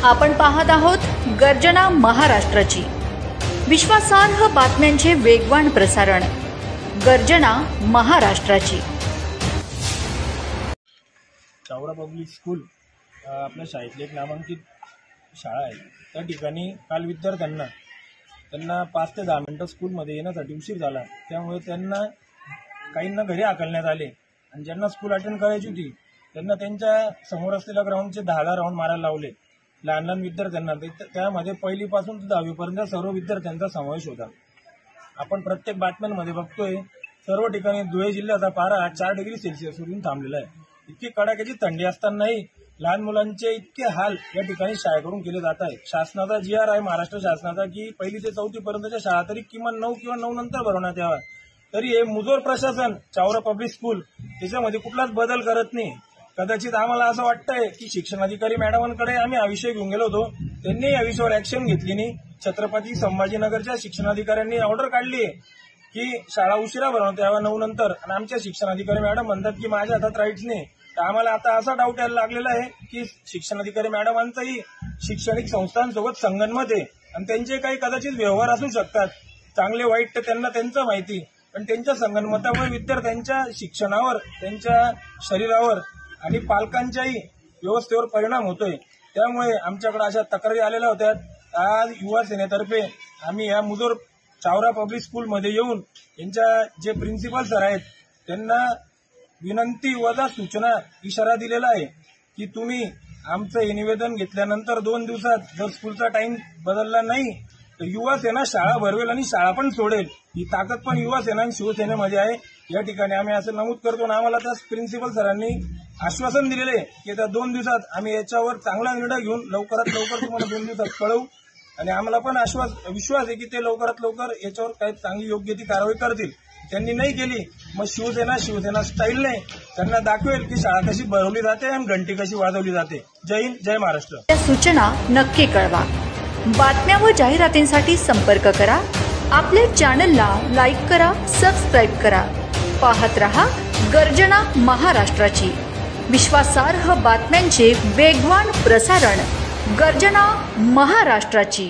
आपण पाहत आहोत गर्जना महाराष्ट्राची, विश्वासार्ह बातम्यांचे वेगवान प्रसारण। गर्जना महाराष्ट्राची। चावरा पब्लिक स्कूल आपल्या शाळेतली एक नामांकित शाळा आहे। त्या ठिकाणी काल विद्यार्थ्यांना 5 ते 10 मिनिटं स्कूलमध्ये येण्यासाठी उशीर झाला। त्यामुळे त्यांना काहींना घरी हाकलण्यात आले आणि ज्यांना स्कूल अटेंड करायची होती त्यांना त्यांच्या समोर असलेल्या ग्राउंडचे 10 राऊंड मारायला लावले। लहान लहान विद्यार्थ्यांना त्यामध्ये 1ली पासून 10वी पर्यंत सर्व विद्यार्थ्यांचा समावेश होता। आपण प्रत्येक बातम्यांमध्ये बघतोय सर्व ठिकाणी धुळे जिल्ह्याचा पारा 4 डिग्री सेल्सिअसवरून थांबलेला आहे। इतकी कडाक्याची थंडी असतानाही लहान मुलांचे इतके हाल या ठिकाणी शाळेकडून केले जात आहे। शासनाचा GR आहे महाराष्ट्र शासनाचा की 1ली ते 4थी पर्यंतच्या शाळा तरी किमान 9 किंवा 9 नंतर भरवण्यात यावा। तरी हे मुजोर प्रशासन चावरा पब्लिक स्कूल त्याच्यामध्ये कुठलाच बदल करत नाही। कदाचित आम्हाला असं वाटतंय की शिक्षणाधिकारी मॅडमांकडे आम्ही हा विषय घेऊन गेलो होतो, त्यांनी या विषयावर ऍक्शन घेतली नाही। छत्रपती संभाजीनगरच्या शिक्षणाधिकाऱ्यांनी ऑर्डर काढली की शाळा उशिरा भरवण्यात यावा 9 नंतर, आणि आमच्या शिक्षणाधिकारी मॅडम म्हणतात की माझ्या हातात राईट्स नाही। तर आम्हाला आता असा डाऊट यायला लागलेला आहे की शिक्षणाधिकारी मॅडमांचाही शैक्षणिक संस्थांसोबत संगनमत आहे आणि त्यांचे काही कदाचित व्यवहार असू शकतात, चांगले वाईट तर त्यांना त्यांचं माहिती, पण त्यांच्या संगनमतामुळे विद्यार्थ्यांच्या शिक्षणावर, त्यांच्या शरीरावर आणि पालकांच्याही व्यवस्थेवर परिणाम होतोय। त्यामुळे आमच्याकडे अशा तक्रारी आलेल्या होत्या। आज युवा सेनेतर्फे आम्ही या मुजोर चावरा पब्लिक स्कूलमध्ये येऊन यांच्या जे प्रिन्सिपल सर आहेत त्यांना विनंती वजा सूचना इशारा दिलेला आहे की तुम्ही आमचं हे निवेदन घेतल्यानंतर 2 दिवसात जर स्कूलचा टाइम बदलला नाही तर युवा सेना शाळा भरवेल आणि शाळा पण सोडेल। ही ताकद पण युवा सेना आणि शिवसेनेमध्ये आहे। या ठिकाणी आम्ही असं नमूद करतो आणि आम्हाला त्या प्रिन्सिपल सरांनी आश्वासन दिलेले की त्या 2 दिवसात आम्ही याच्यावर चांगला निर्णय घेऊन लवकरात लवकर तुम्हाला 2 दिवसात कळवू, आणि आम्हाला पण विश्वास आहे की ते लवकरात लवकर याच्यावर काही चांगली योग्य ती कारवाई करतील। त्यांनी नाही केली मग शिवसेना स्टाईलने त्यांना दाखवेल की शाळा कशी भरवली जाते आणि घंटी कशी वाजवली जाते। जय हिंद, जय महाराष्ट्र। या सूचना नक्की कळवा। बातम्या व जाहिरातींसाठी संपर्क करा। आपल्या चॅनलला लाईक करा, सबस्क्राईब करा। पाहत रहा गर्जना महाराष्ट्राची, विश्वासार्ह बातम्यांचे वेगवान प्रसारण। गर्जना महाराष्ट्राची।